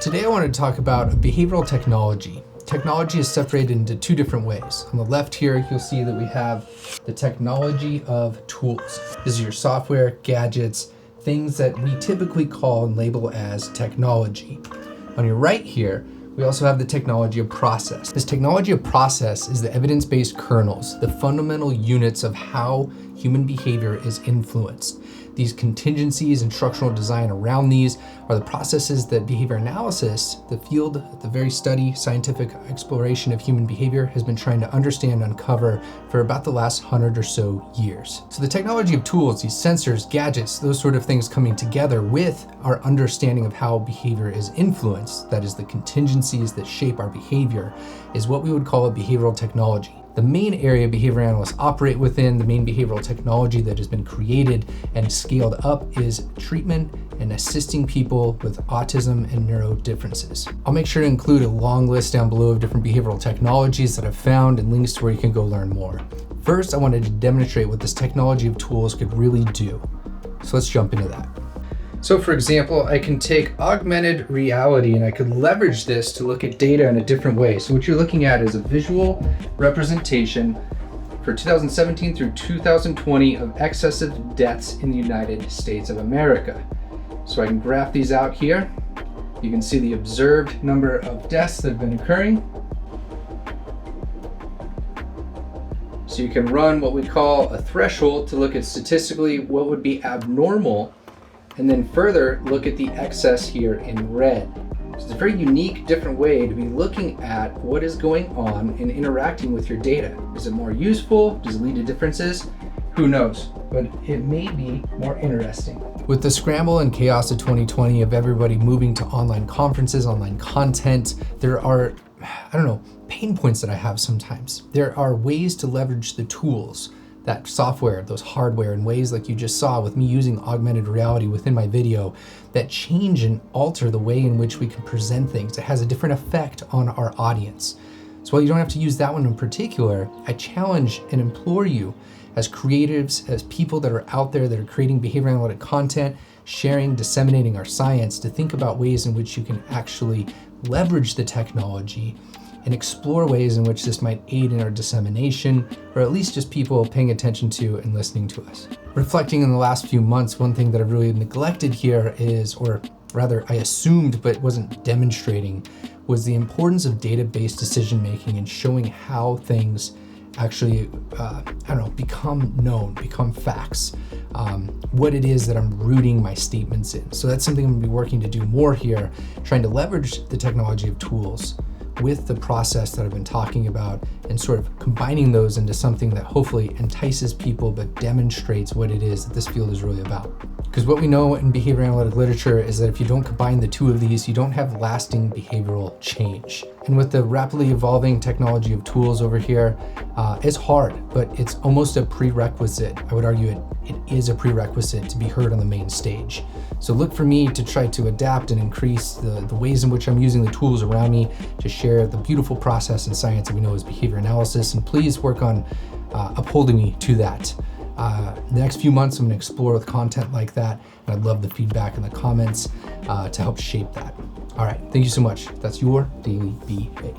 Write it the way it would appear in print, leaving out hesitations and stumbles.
Today I want to talk about behavioral technology. Technology is separated into two different ways. On the left here, you'll see that we have the technology of tools. This is your software, gadgets, things that we typically call and label as technology. On your right here, we also have the technology of process. This technology of process is the evidence-based kernels, the fundamental units of how human behavior is influenced. These contingencies and structural design around these are the processes that behavior analysis, the field, the very study, scientific exploration of human behavior, has been trying to understand and uncover for about the last 100 or so years. So the technology of tools, these sensors, gadgets, those sort of things coming together with our understanding of how behavior is influenced, that is the contingencies that shape our behavior, is what we would call a behavioral technology. The main area behavior analysts operate within, the main behavioral technology that has been created and scaled up, is treatment and assisting people with autism and neuro differences. I'll make sure to include a long list down below of different behavioral technologies that I've found and links to where you can go learn more. First, I wanted to demonstrate what this technology of tools could really do. So let's jump into that. So for example, I can take augmented reality and I could leverage this to look at data in a different way. So what you're looking at is a visual representation for 2017 through 2020 of excessive deaths in the United States of America. So I can graph these out here. You can see the observed number of deaths that have been occurring. So you can run what we call a threshold to look at statistically what would be abnormal, and then further look at the excess here in red. So it's a very unique, different way to be looking at what is going on and interacting with your data. Is it more useful? Does it lead to differences? Who knows? But it may be more interesting. With the scramble and chaos of 2020 of everybody moving to online conferences, online content, there are, pain points that I have sometimes. There are ways to leverage the tools, that software, those hardware, in ways like you just saw with me using augmented reality within my video that change and alter the way in which we can present things. It has a different effect on our audience. So while you don't have to use that one in particular, I challenge and implore you as creatives, as people that are out there that are creating behavior analytic content, sharing, disseminating our science, to think about ways in which you can actually leverage the technology and explore ways in which this might aid in our dissemination, or at least just people paying attention to and listening to us. Reflecting in the last few months, one thing that I've really neglected here is, or rather I assumed but wasn't demonstrating, was the importance of data-based decision-making and showing how things actually, become known, become facts, what it is that I'm rooting my statements in. So that's something I'm gonna be working to do more here, trying to leverage the technology of tools with the process that I've been talking about and sort of combining those into something that hopefully entices people but demonstrates what it is that this field is really about. Because what we know in behavior analytic literature is that if you don't combine the two of these, you don't have lasting behavioral change. And with the rapidly evolving technology of tools over here, it's hard, but it's almost a prerequisite. I would argue it is a prerequisite to be heard on the main stage. So look for me to try to adapt and increase the ways in which I'm using the tools around me to share the beautiful process and science that we know is behavior analysis. And please work on upholding me to that. The next few months, I'm going to explore with content like that, and I'd love the feedback in the comments to help shape that. All right, thank you so much. That's your Daily BA.